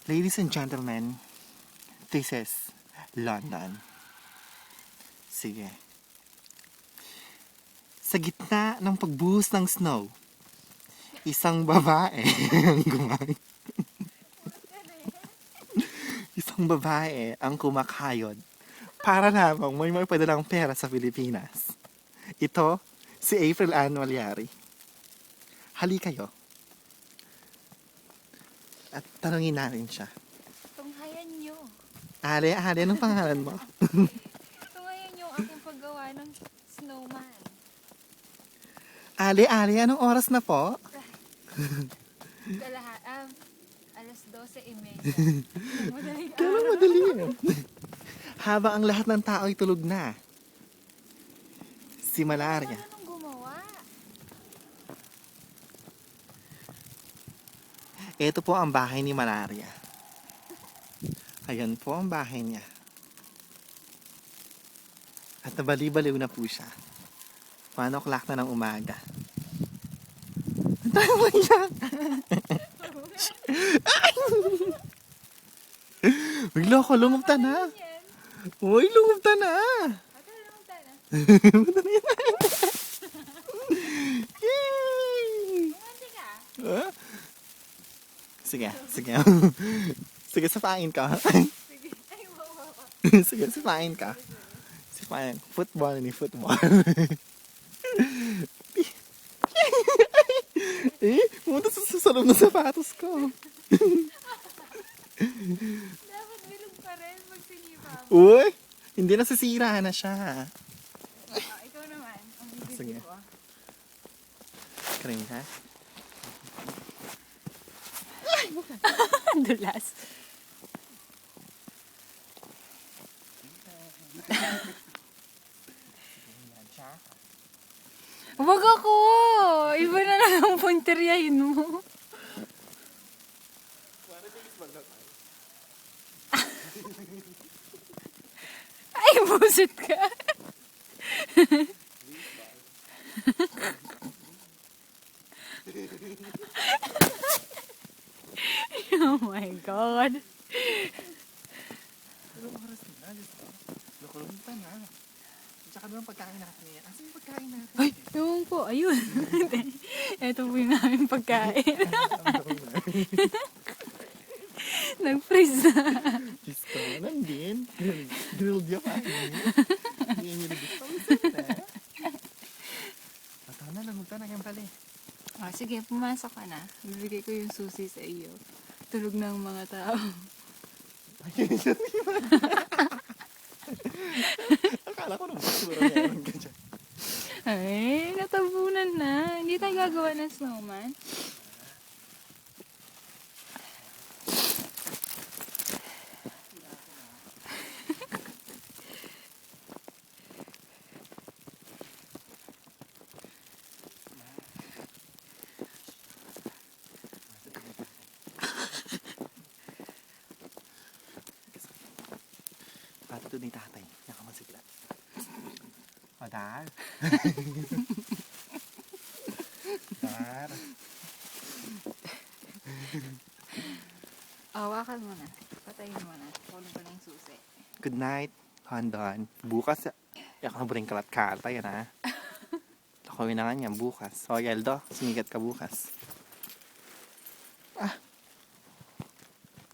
Ladies and gentlemen, this is London. Sige. Sa gitna ng pagbuhos ng snow, isang babae ang isang babae ang kumakayod para lamang may mapadalang pera sa Pilipinas. Ito, si April Ann Malyari. Hali kayo. At tanungin natin siya. Tunghayan nyo. Ale, anong pangalan mo? Tunghayan nyo ang aking paggawa ng snowman. Ale, anong oras na po? Alas 12:30. Madaling Kaya madali yun. Habang ang lahat ng tao ay tulog na. Si Malaria. Anong gumawa? Ito po ang bahay ni Malaria. Ayan po ang bahay niya. At nabali-baliw na po siya. 1 o'clock na ng umaga. Tama yan! Bigla ko, lumubta na. Yan. Uy, lumubta na. Ate, anong tana? Yay! Umante ka? Huh? Sige. Sige, sapain ka. Sige. Ay, wow. Sige, sapain ka. Sapain. Football ni football. Pumunta sa loob ng sapatos ko. Dapat bilog pa rin pag sinipa mo. Uy, hindi na sisira na siya. Ikaw naman. Ang bibig Sige. ko. Cream ka? Dulas. Wag ako! Iba na lang ang punteriyahin mo. Ay, busit ka. Oh my God. Anong oras na? Nakulong pa na. Tsaka doon ang pagkain natin ngayon. Asan yung pagkain natin? Ay, ewan ko. Ayun. Ito po yung aming pagkain. Nag-freeze na. Diyos ko, nandin. Grilled yung kain. Hindi nyo gusto. Mataw na, lamugta na kayong pala. Oh, sige, pumasok ka na. Bibigay ko yung susi sa iyo. Tulog ng mga tao. Akala ko nung basura meron ka dyan. Ay, natabunan na. Hindi tayo gagawa ng snowman. Pato ni tatay, nakamasiglat. O, Dar. Dar. Hawakan mo na. Patayin mo na. Kunin ko na yung susi. Good night, London. Bukas, yak na buring kalat-kata yan, ha? Ako na nga niyan, bukas. O, Yeldo, sumigat ka bukas.